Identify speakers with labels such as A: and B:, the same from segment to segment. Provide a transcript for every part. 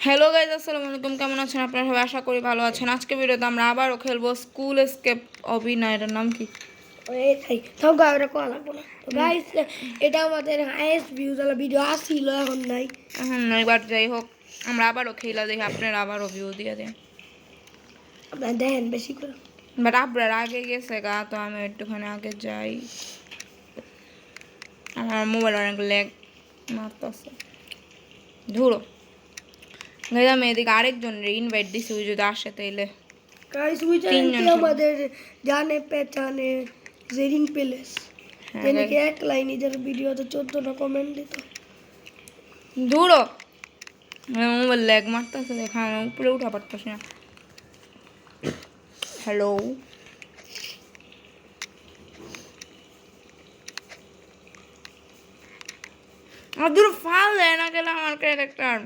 A: Hello guys, আসসালামু আলাইকুম। কেমন আছেন আপনারা সবাই? আশা করি ভালো আছেন। আজকে ভিডিওতে আমরা আবারও খেলবো স্কুল এসকেপ অভিনয়। এটার নাম কি?
B: এটা আমাদের হাইয়েস্ট ভিউজ वाला ভিডিও আসছিল, এখন নাই।
A: এবার যাই হোক, আমরা আবারও খেলা দেখি, আপনারা আবারও ভিউ দিয়ে দেন।
B: আপনারা দেখেন বেশি করে।
A: বাট আপনার আগে গেছে গা, তো আমি একটুখানি আগে যাই। আমার মোবাইল অনেক ল্যাগ মারতেছে। ধুরো গাইজ, আমি এদিকে আরেকজন ইনভাইট দিছি, ওই যদি আসে তাইলে
B: গাইস ওই চ্যানেলটি আমাদের জানে পেছানে জেরিং প্যালেস, যেন কি এক লাইন এর ভিডিওতে 14টা কমেন্ট দিত।
A: ধুরো মোবাইল ল্যাগ মারতেছে, দেখা আমি উপরে উঠা পারতেছি না। হ্যালো, আর দূর ফাল দেয় না গেলে আমার ক্যারেক্টার।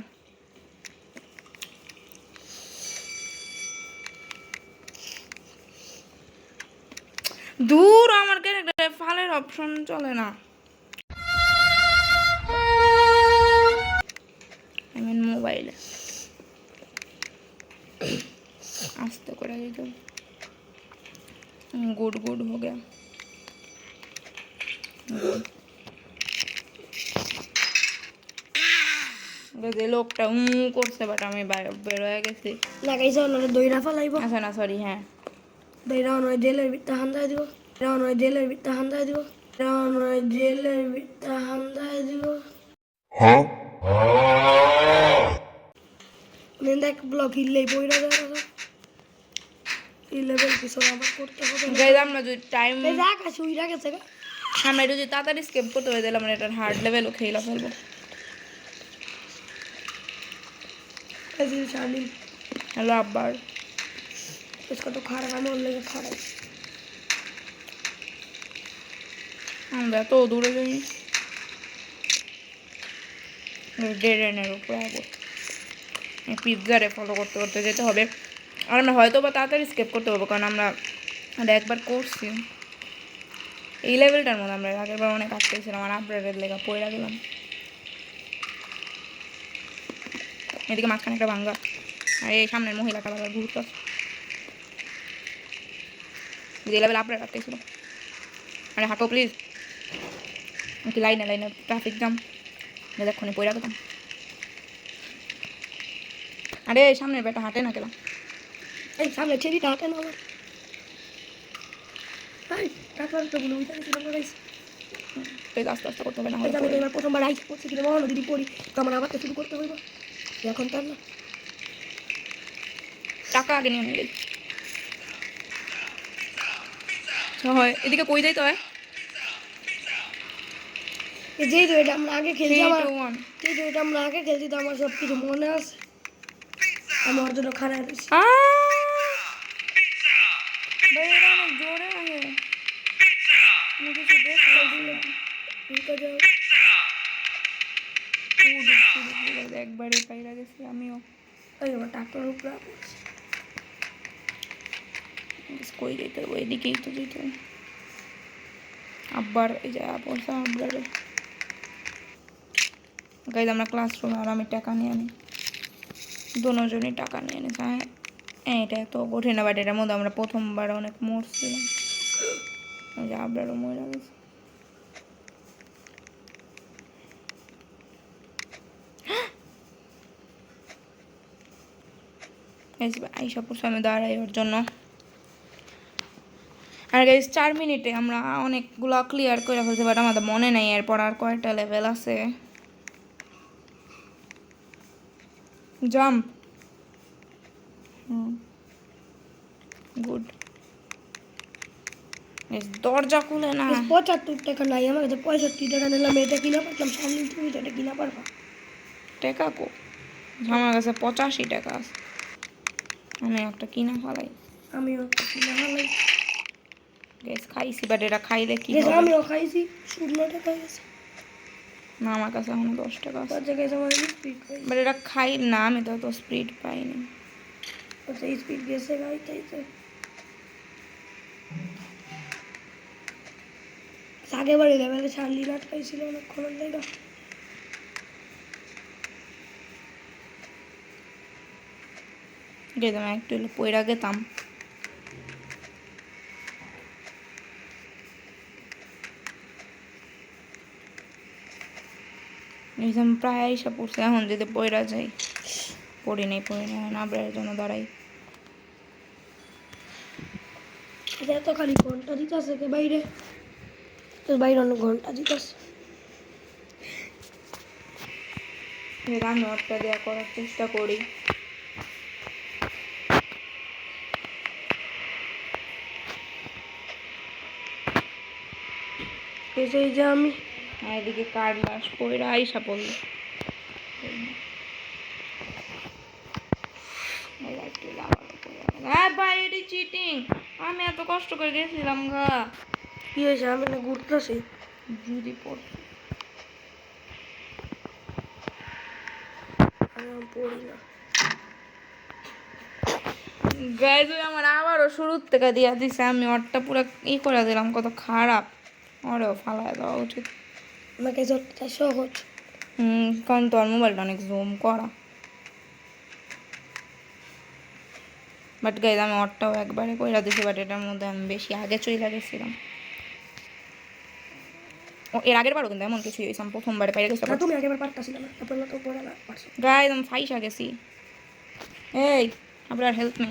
A: দূর আমার ক্যারেক্টারে ফালের অপশন চলে না। মোবাইলে আস্তে করে দিত। गुड गुड हो गया। যে লোকটা করছে, বাট আমি বের হয়ে গেছি।
B: লাগাইছে ওনারে দইরা ফলাইবো।
A: আচ্ছা না, সরি। হ্যাঁ,
B: দইরা ওনারে জেলের ভিতরে হান্দায় দিব। ওনারে জেলের ভিতরে হান্দায় দিব। ওনারে জেলের ভিতরে হান্দায় দিব। হ্যাঁ দেখ ব্লক হিললেই বইরা যায় না। এই লেভেল কিছু আবার করতে হবে।
A: গাইস আমরা যদি টাইম
B: দেখ আসে উইরা গেছে গা।
A: আমরা যদি তাড়াতাড়ি স্কিপ করতে হয়ে দিলাম, আমরা এটার হার্ড লেভেলও খেলা ফেলবো। হ্যালো আব্বার,
B: इसका तो खा रहा है मोल लेके खा रहा है।
A: আমরা তো দূরে যাই, ডেড এন্ডের উপরে যাবো। পিৎজারে ফলো করতে করতে যেতে হবে। আর আমরা হয়তো বা তাড়াতাড়ি স্কিপ করতে পারবো, কারণ আমরা একবার করছি এই লেভেলটার মধ্যে। আমরা আগের বার অনেক আটকেছিলাম, আর আপডেটের লেখা পড়ে গেলাম। এদিকে মাঝখানে একটা ভাঙ্গা, আর এই সামনের মহিলাটা আবার ঘুরতে যে লেভেল আপডেট আটকেছিল। আরে হাঁটো প্লিজ, কি লাইনে লাইনে ট্রাফিক জ্যাম, দেখুন পড়ে গেলাম। আরে সামনের বেটা হাঁটে না কেন?
B: এই সামনে ছেড়িটা হাঁটে না আমার। এই তারপর তো বলে উঠে গেছিল গাইস।
A: তুই আস্তে আস্তে করতে হবে, না
B: হলে এবার প্রথমবার আইস করছি কিনা বলো, যদি পড়ি তো আমার আবার তো শুরু করতে হইব। এখন তার না
A: টাকা আগে নিয়ে নিলে হয়। এদিকে কই যাইতে হয়?
B: যেই তো এটা আমরা আগে খেলছি, এটা আমরা আগে খেলছি, তো আমার সব কিছু মনে আছে। আমি ওর জন্য খারাপ হয়েছি।
A: জোরে আগে একবারই পাইরা গেছি আমিও।
B: টাকার উপরে
A: কই যেতে হবে? এদিকেই তো যেতে হবে। আব্বার এই যা পয়সা আব্বারে গাইজ, আমরা ক্লাসরুমে আর আমি টাকা নিয়ে আনি, দুজনই টাকা নিয়ে নিই। হ্যাঁ, এটা তো কঠিন না, বাট এটার মধ্যে আমরা প্রথমবার অনেক মরছিলাম। এই যে আব্বারও মরে গেছে। আইসা পড়ছে, আমি দাঁড়াই ওর জন্য। আর গাইজ 4 মিনিটে আমরা অনেকগুলো ক্লিয়ার করে ফেলছি, বাট আমাদের মনে নেই এরপর আর কয়টা লেভেল আছে। Jump, good. দরজা খুলে না।
B: 75 টাকা নাই আমার কাছে, 65 টাকা নিলাম। এটা কিনা পারলাম সামনে, তুমি তো এটা কিনা পারবা।
A: টাকা কো? আমার কাছে 85 টাকা আছে, আমি একটা কিনা ফেলাই।
B: আমিও কিনা ফেলাই।
A: গ্যাস খাইছি, বাট এটা খাইলে কি হবে?
B: আমিও খাইছি, 16 টাকা গেছে।
A: না, আমার কাছে এখন 10 টাকা আছে। বাট এটা খাই না, আমি তো স্পিড পাইনি।
B: আচ্ছা স্পিড গেছে গাই, তাই তো আগে বাড়ি লেভেলে শার্লি নাট পাইছিল অনেকক্ষণ জায়গা।
A: গেতাম একটু হলে পয়রা গেতাম। একদম প্রায় আইসা পড়ছে, এখন যদি পয়রা যাই পড়ি নেই না আবরারের জন্য দাঁড়াই।
B: এটা তো খালি ঘন্টা দিতেছে কে বাইরে, তোর বাইরে অনেক ঘন্টা দিতেছে।
A: আমি ওরটা দেওয়া করার চেষ্টা করি।
B: এই যে আমি
A: এদিকে কার লাশ পয়রা আইসা পড়লো। ভাই এটি চিটিং, আমি এত কষ্ট করে গেছিলাম গা।
B: কি হয়েছে? আমি না ঘুরতেছি
A: যদি পড়ছে
B: আমি পড়ি না।
A: গাইজ আমার আবারও শুরুর থেকে দিয়া দিছে, আমি ওরটা পুরো করে দিলাম, কত খারাপ। ওরেও ফালায় দেওয়া উচিত।
B: আমাকে যতটা সহজ।
A: কারণ তোর মোবাইলটা অনেক জুম করা। বাট গাইজ আমি ওরটাও একবারে কইরা দিছি, বাট এটার মধ্যে আমি বেশি আগে চলে গেছিলাম। ও এর আগের বারও কিন্তু এমন কিছুই হয়েছে, আমি প্রথমবারে পাইরে গেছিলাম।
B: তুমি আগেবার পারতাছিল না, তারপর তো পড়ে না পারছো।
A: গাইজ আমি ফাইসা গেছি। এই আপনার হেল্প মি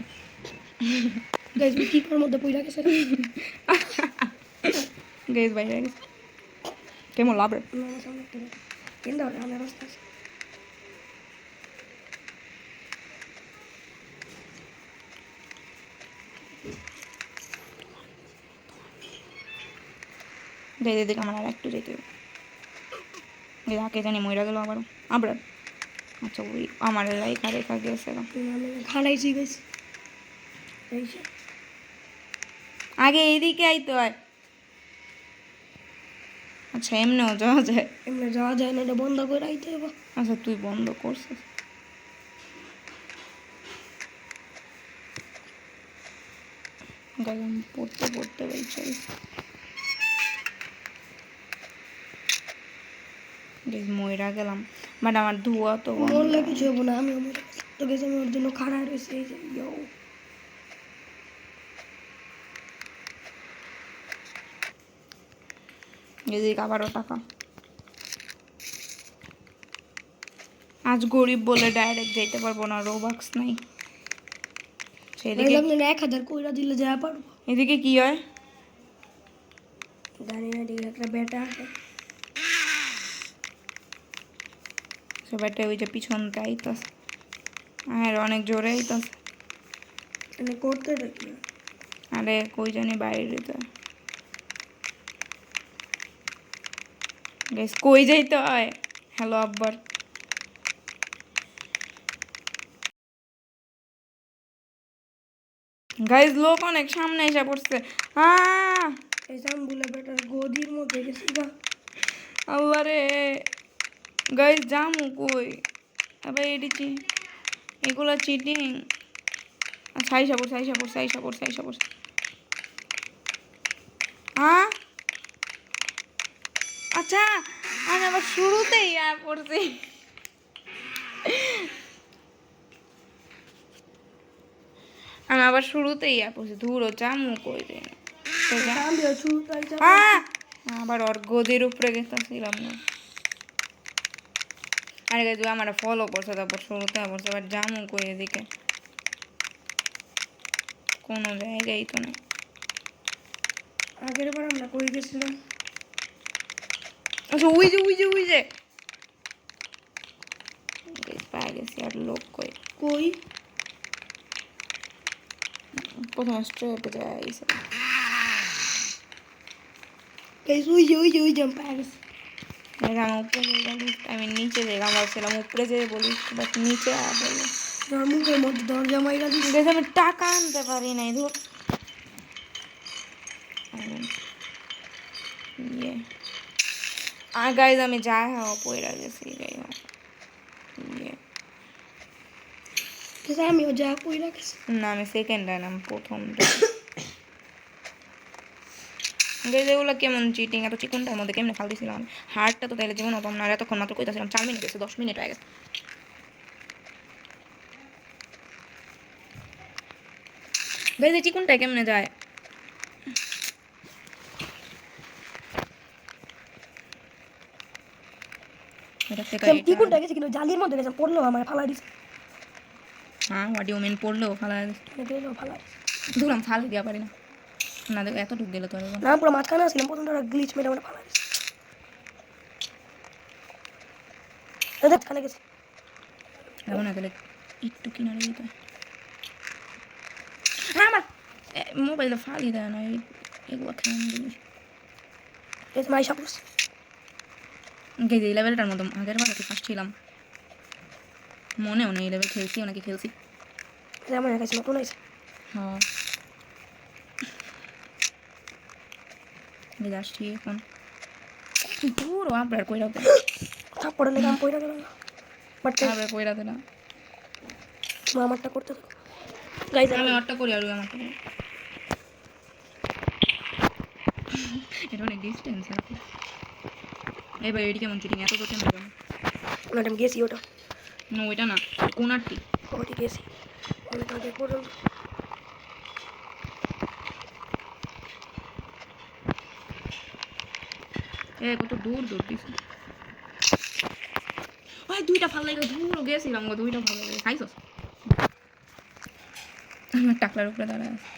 B: গাইস কি করার মধ্যে পড়ে গেছে।
A: গাইজ বাইরে গেছে কেমন লাভ রে।
B: না আমার সামনে একটা কেন দাও আমার রাস্তা আছে।
A: গাইজ এদিকে আমার আর একটু যেতে হবে। আগে জানি মইরা গেল আবারও আবরার। আচ্ছা ওই আমার রেখা রেখা গেছে
B: আমি খাড়াইছি গাইস।
A: আগে এইদিকে আইতে হয়। আচ্ছা এমনিও যাওয়া যায়।
B: এমনি যাওয়া যায় না, এটা বন্ধ করে আইতে হবে।
A: আচ্ছা তুই বন্ধ করছিস। গেলাম পড়তে পড়তে বলছি ময়রা গেলাম, বাট আমার ধোয়া তো
B: মরলে কিছু হবো না, আমি তো গেছি, আমি ওর জন্য খাড়া রয়েছে। এই যে
A: এদিকে আবারও টাকা। আজ গরিব বলে ডাইরেক্ট যেতে পারবো না, রোবাক্স নাই। সেদিকে
B: 1000 কইরা দিলে যা পারবো।
A: এদিকে কি হয়
B: জানি না, এদিকে একটা বেটা আছে।
A: সবাইটা ওই যে পিছনটা আইতাস আর অনেক জোরে আইতাস।
B: এনে করতে দেখি
A: আরে কই জানি বাইরে তো গাইস কই যাইতে হয়। হ্যালো আব্বার। গাইস লোক অনেক সামনে এসে পড়ছে।
B: এই জামবুলা বেটার গদির মধ্যে গেছি গা।
A: আল্লাহ রে গাইস জামু কই আবার এডিছি এগুলা চিটিং। সাইসা পড় সাইসা পড় সাইসা পড় সাইসা পড়। আচ্ছা আমি আবার শুরুতেই পড়ছি। আমি আবার শুরুতেই পড়ছি, ধুরো জামু কই রে। আবার ওর গদির উপরে গেছিলাম না। আরে গাইজ আমার ফলো করছে, তারপর শুরুতে পড়ছে, আবার জামু কই এদিকে কোনো জায়গায় তো নেই।
B: আগের বার আমরা কই গেছিলাম?
A: আচ্ছা ওই যে ওই যে ওই যে পাই গেছি। আর লোক কই
B: কই
A: প্রথমে স্ট্রেট যাইছে।
B: গাইস ওই যে আমি পাই গেছি।
A: আমি উপরে বলিস, আমি নিচে যাই। ভাবছিলাম উপরে যেয়ে বলিস, বাট নিচে বলো।
B: তোর মুখের মধ্যে দরজা মাইরা দিস।
A: আমি টাকা আনতে পারি নাই ধর। ইয়ে আর গাইজ আমি যাই হোক পয়রা গেছি। যাই হোক
B: আমিও যা কইরা গেছি।
A: না আমি সেকেন্ড আনাম, প্রথমটা। এগুলো কেমন চিটিং, এত চিকনটার মধ্যে কেমনে ফাল দিয়েছিলাম। হার্টটা তো তাইলে জীবন হতো না। এতক্ষণ মাত্র কইতাছিলাম 4 মিনিট গেছে, 10 মিনিট হয়ে গেছে। গাইজ এই চিকুনটা কেমনে যায় এটা থেকে
B: সেম টিকুনটা গেছে কিন্তু জালির মধ্যে গেছে পড়লো আমার ফালা দিছে
A: হ্যাঁ হোয়াট ইউ মিন পড়লেও ফালা
B: ফালা
A: ধুলাম ফাল দিয়া পারি না না দেখ এত ঢুক দিলে তো আর
B: না পুরো মাঝখানে আসলাম প্রথমটা গ্লিচ মেরে আমার ফালা দিছে দেখ খানে গেছে
A: এখন না তাহলে একটু কিনারে যেতে হ্যাঁ আমার মোবাইলটা ফালি দেয় না এগুলো খেয়ে জিনিস
B: এস মাই সাপোজ
A: এই লেভেলটার মতো আগের বার কি ফার্স্ট ছিলাম মনেও নেই এই লেভেল খেলছি নাকি খেলছি
B: আমার কাছে নতুন আছে
A: হ্যাঁ আসছি এখন পুরো আপনার কইরা দেয়
B: থাপ্পড়ে লেগে আমি পয়রা গেলাম বাট
A: আপনার কইরা দেয় না
B: আমারটা করতে থাকো গাইজ
A: আমি আমারটা করি আর আমারটা করি এটা অনেক ডিস্টেন্স আছে এবার এটি কেমন চিটিং এত তো কেমন যাবো
B: ওটা আমি গেছি ওটা
A: না ওইটা না কোনারটি
B: ওটি গেছি অনেক আগে পর্যন্ত
A: কত দূর দূর দিছে ওই দুইটা ভালো লাগে দূর গেছিলাম গো দুইটা ভালো লাগে খাইছস আমার টাকলার উপরে দাঁড়ায় আছে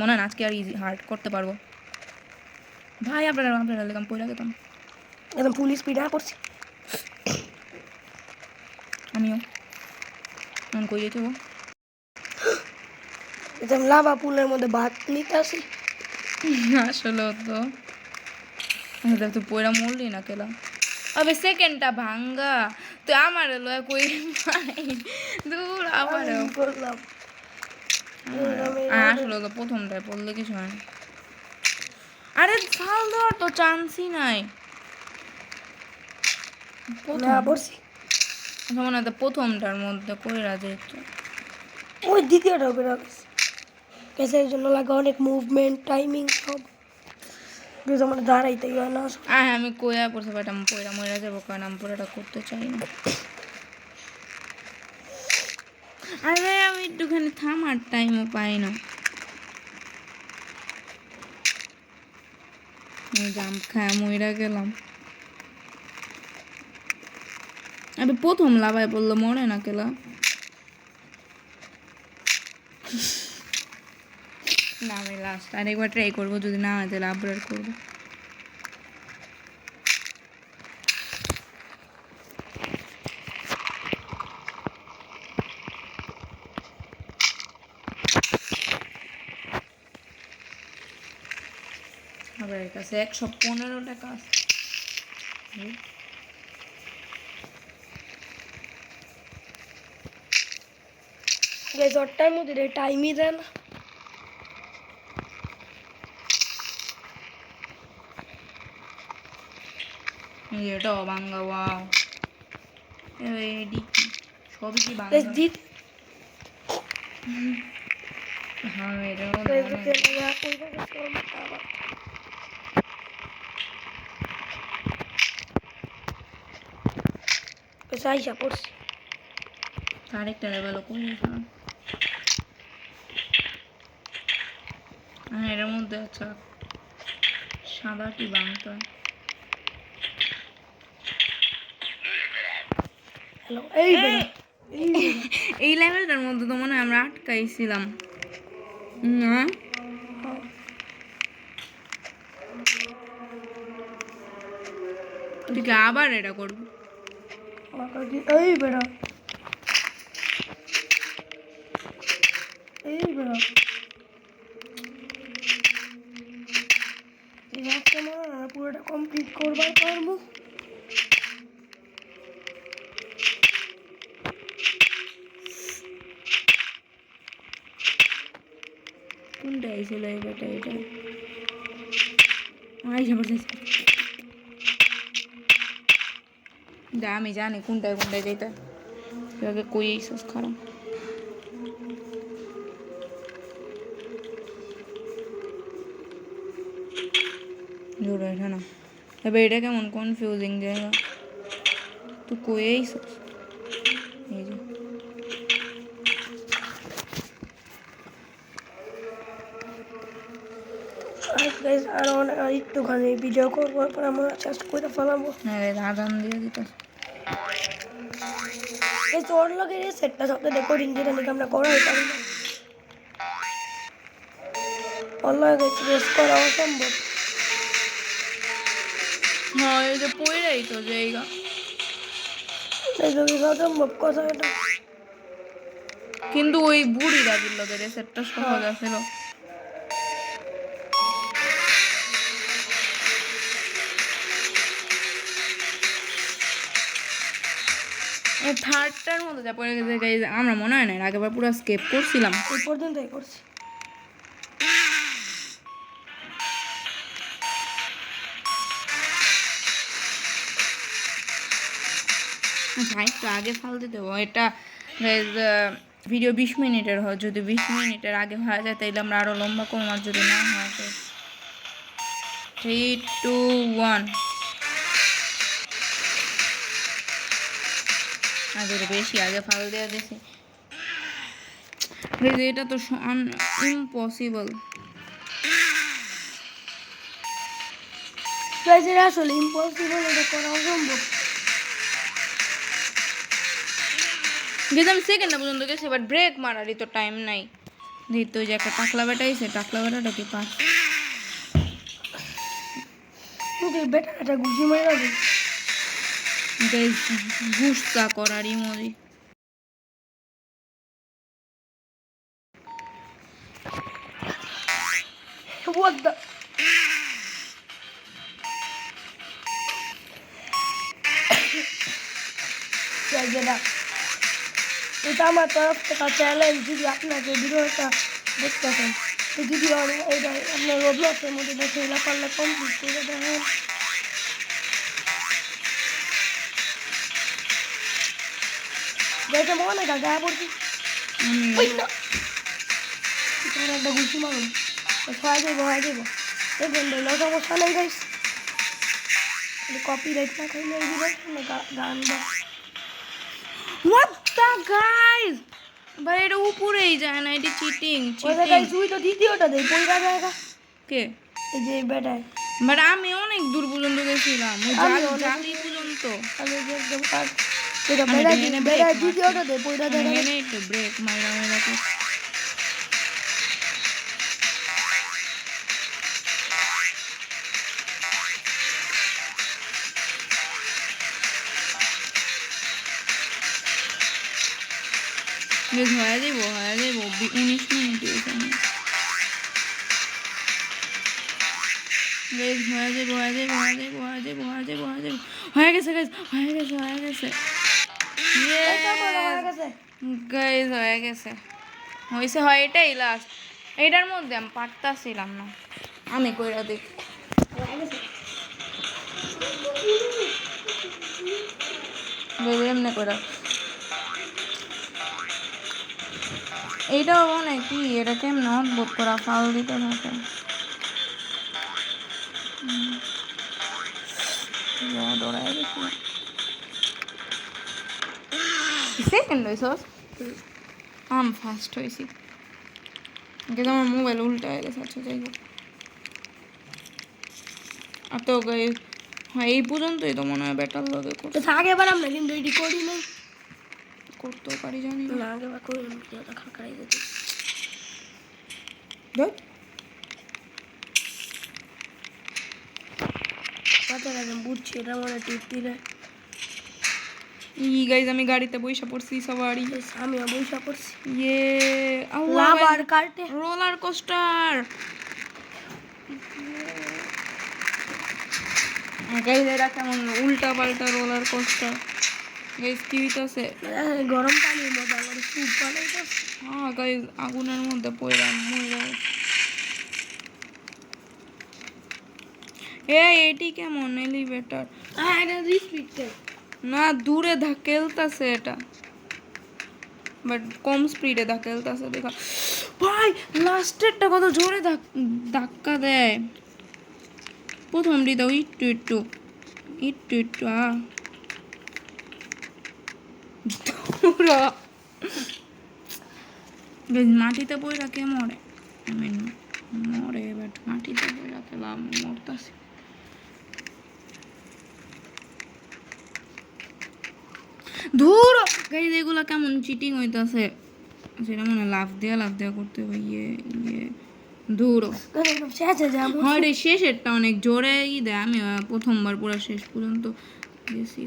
A: মনে হয় আজকে আর ইজি হার্ড করতে পারবো ভাই আপনারা লেগাম পয়লা যেতাম
B: একদম ফুল স্পিডে করছি
A: আমিও মন কই যেতে গো
B: একদম লাভা পুলের মধ্যে ভাত নিতে আসি
A: আসলে তো তুই পয়লা মরলি না কেলা আবে সেকেন্ডটা ভাঙ্গা তুই আমার লয় কই দূর আবার
B: করলাম
A: আসলে তো প্রথমটায় পড়লে কিছু হয় না আরে ফাল দেওয়ার তো চান্সই নাই
B: না পড়ছি
A: মনে হয় প্রথমটার মধ্যে কইরা যেত
B: ওই দ্বিতীয়টাও বেরো কেসের জন্য লাগে অনেক মুভমেন্ট টাইমিং সব কিন্তু আমার দাঁড়াইতেই হয় না
A: আমি কইয়া পড়ছে বাট আমি পয়রা ময়রা যাবো কারণ আমি পড়াটা করতে চাই না আরে আমি একটুখানি থামার টাইমও পাই না জাম্প খায় ময়রা গেলাম আরে প্রথম লাভায় বললো মরে না কেলা না আমি লাস্ট আরেকবার ট্রাই করবো যদি না হয় তাহলে আপগ্রেড করবো আমার কাছে 115 টাকা আছে
B: রেজর্টটার মধ্যে টাইমই দেয় না
A: এটাও বাংলা ওয়াও এডি সবই কি বাংলা
B: জিত
A: হ্যাঁ এটাও
B: আইসা পড়ছি
A: আরেকটা লেভেলও করে এর মধ্যে আচ্ছা সাদাটি বাংলা
B: হ্যালো
A: এই লেভেলটার মধ্যে তো মনে হয় আমরা আটকাইছিলাম না তুই কি আবার এটা করবি
B: এই বেড়া এই বেড়া পুরোটা কমপ্লিট করবার পারবো
A: কোনটা ছিল এবারটা এটা আমি জানি কোনটায় কোনটায় যেতে এভাবে কই সস খারাপ জোর এটা না তবে এটা কেমন কনফিউজিং জায়গা, তুই কয়েই এই যে
B: গাইস আর একটুখানি ভিডিও করবার পর আমরা জাস্ট করে ফেলাবো।
A: হ্যাঁ আদান দিয়ে দিতে।
B: এই তোর লগে সেটটা সবটা রেকর্ডিং যেটা নাকি আমরা করাই পারি না, অনলাইনে প্রেস করা অসম্ভব।
A: হ্যাঁ এই যে পড়েই তো জায়গা,
B: এই জন্য অসম্ভব কথা এটা।
A: কিন্তু ওই বুড়ি রাজির লগে রেসেটটা সহজ আছিল। থার্ডটার মধ্যে যা পড়ে গেছে গাইজ, আমরা মনে হয় না এর আগেবার পুরো স্কেপ করছিলাম।
B: এই পর্যন্তই করছি।
A: আচ্ছা একটু আগে ফাল দিতে হবে এটা গাইজ। ভিডিও 20 মিনিটের হয়, যদি 20 মিনিটের আগে হয়ে যায় তাইলে আমরা আরও লম্বা করবো, আর যদি না হয় তো 3, 2, 1। আর যদি বেশি আগে ফাল দেওয়া দিছি গাইজ, এটা তো ইম্পসিবল।
B: গাইস এটা আসলে ইম্পসিবল, এটা করা অসম্ভব।
A: যেহেতু আমি সেকেন্ডটা পর্যন্ত গেছি, বাট ব্রেক মারারই তো টাইম নাই। দেখি তো যে একটা টাকলা বেটা এসে, টাকলা বেটাটা কি পাস
B: বেটাটা ঘুষি মারা যাবে।
A: গুস্তা করার ইমোজি।
B: What the? যেটা এটা আমার তরফ থেকে চ্যালেঞ্জ, যদি আপনাকে ভিডিওটা দেখতেছেন তো ভিডিও এটা আপনার রোবলক্সের মধ্যে দেখে এলা পারলে কমপ্লিট করে দেখেন। দেখে মনে হয় গায়ে পড়ছি একটা ঘুষি মারুন, হয়ে যাবো হয়ে যাবো। দেখবেন দিল সমস্যা নেই গাইস, কপি রাইট না খাইলে দিবেন গান বা
A: What the guys? ভাই এটা উপরেই যায় না, এটা চিটিং।
B: তুই তো দ্বিতীয়টা দে পয়লা জায়গা
A: কে?
B: এই যে বেটায়।
A: বাট আমি অনেক দূর পর্যন্ত গেছিলাম, ওই জালি পর্যন্ত।
B: আমি যে একদম কাট এটা বেটায় দ্বিতীয়টা দে পয়লা জায়গা।
A: এখানে একটু ব্রেক মাইরা মাইরা তো বেশ হয়ে যাবো 19 মিনিট এখানে। বেশ হয়ে গেছে গাইজ, হয়ে গেছে গাইজ, হয়ে গেছে হয়েছে। হয় এটাই লাস্ট, এইটার মধ্যে আমি পারতাছিলাম না, আমি কইরা দেখ এমনি কইরা। এইটাও মানে কি, এটা কেমন অদ্ভুত করা ফাল দিতে থাকে। দৌড়ায় গেছি সেকেন্ড হয়েছস, আমি ফার্স্ট হয়েছি। কিন্তু আমার মোবাইল উল্টা হয়ে গেছে। আচ্ছা যাই হোক, আর তো হ্যাঁ এই পর্যন্তই তো মনে হয় বেটার লগে
B: আগে বারাম না, কিন্তু এটি করি নাই,
A: করতেও পারি জানি
B: না আগে বা করি ভিডিওটা খাকাই দিতে
A: দেখ।
B: কথা কাজে বুঝছি এটা মনে টিপ দিলে।
A: গাইজ আমি গাড়িতে বইসা পড়ছি সবারই,
B: আমিও বইসা পড়ছি।
A: ইয়ে
B: লাভার কাটে
A: রোলার কোস্টার। গাইজ এরা কেমন উল্টা পাল্টা রোলার কোস্টার। গাইজ কি হইতাছে,
B: গরম পানির মধ্যে আমার স্যুপ বানাইতেছে।
A: হ্যাঁ গাইজ আগুনের মধ্যে পড়ে মরে যাবে। এটি কেমন এলিভেটর?
B: হ্যাঁ এটা রিস্ট্রিক্টেড
A: না, দূরে ধাকেলতাছে এটা, বাট কম স্পিডে ধাকেলতাছে। দেখা ভাই লাস্টেরটা কত জোরে ধাক্কা দেয়। প্রথমটি দাও একটু একটু একটু একটু মাটিতে বই রাখে মরে মরে বাট মাটিতে বই রাখে লাভ মরতাছে ধুর গাইজ এগুলা কেমন চিটিং হইতাছে সেটা মনে লাভ দেওয়া করতে হবে ইয়ে ধুর
B: শেষে যাবো
A: হয় রে শেষেরটা অনেক জোরে দেয় আমি প্রথমবার পুরো শেষ পর্যন্ত গেছি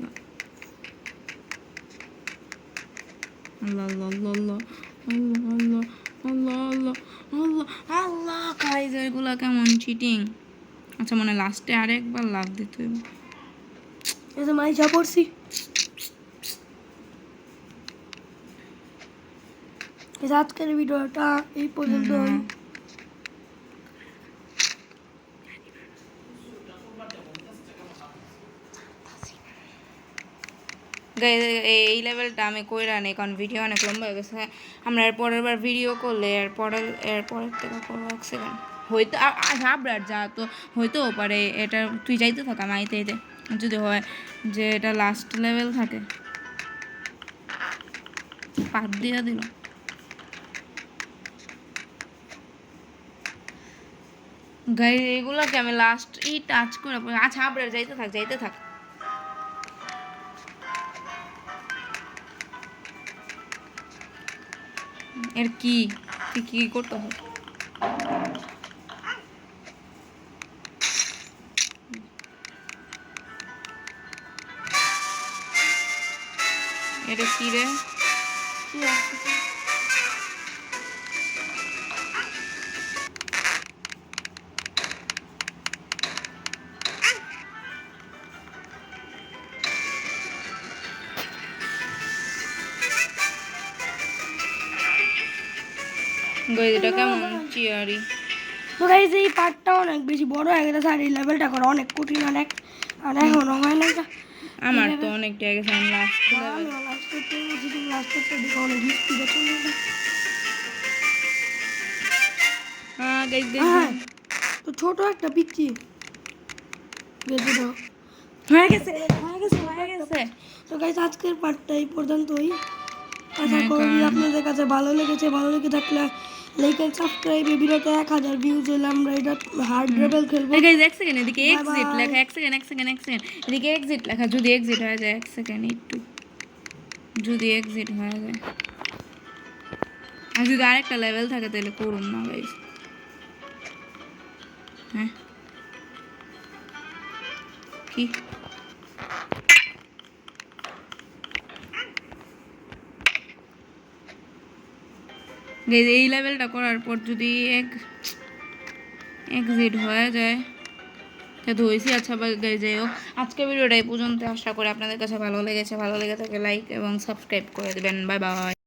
A: আল্লাহ আল্লাহ আল্লাহ আল্লাহ আল্লাহ আল্লাহ আল্লাহ আল্লাহ গাইজ এগুলা কেমন চিটিং আচ্ছা মনে লাস্টে আরেকবার লাভ দিতে হবে
B: এই যে মাইজা পড়ছি আজকের ভিডিওটা এই পর্যন্ত
A: এই লেভেলটা আমি কইরা নেই কারণ ভিডিও অনেক লম্বা হয়ে গেছে আমরা এর পরের বার ভিডিও করলে এরপরের থেকে করবো এক সেকেন্ড হয়তো হাবড়ার যা তো হইতেও পারে এটা তুই যাইতে থাকা মাইতে যদি হয় যে এটা লাস্ট লেভেল থাকে পাপ দিয়া দিল গাই এগুলোকে আমি লাস্ট টাচ করে আচ্ছা হাবড়ার যাইতে থাক এর কি করতে হবে এটা কি রে এটা কেমন চিয়ারি
B: তো গাইজ এই পার্টটা অনেক বেশি বড় হয়ে গেছে আর এই লেভেলটা করা অনেক কঠিন অনেক আর এখনো হয় না
A: আমার তো অনেকটা গেছে আমি লাস্ট
B: তো ছোট একটা পিচ্ছি হয়ে গেছে তো গাইজ আজকের পার্টটা এই পর্যন্তই আশা করি আপনাদের কাছে ভালো লেগেছে ভালো লেগে থাকলে লাইক এন্ড সাবস্ক্রাইব এই ভিডিওতে 1000 ভিউজ হলে আমরা এটা হার্ড লেভেল খেলবো
A: গাইস এক সেকেন্ড এদিকে এক্সিট লেখা এক সেকেন্ড এদিকে এক্সিট লেখা যদি এক্সিট হয়ে যায় এক সেকেন্ড একটু যদি এক্সিট হয়ে যায় আর যদি আরেকটা লেভেল থাকে তাহলে করুন না গাইস হ্যাঁ কি এই লেভেলটা করার পর যদি এক্সিট হয়ে যায় তো হয়েছি আচ্ছা যাই হোক আজকে ভিডিওটা এই পর্যন্ত আশা করি আপনাদের কাছে ভালো লেগেছে ভালো লেগে থাকে লাইক এবং সাবস্ক্রাইব করে দেবেন বাই বাই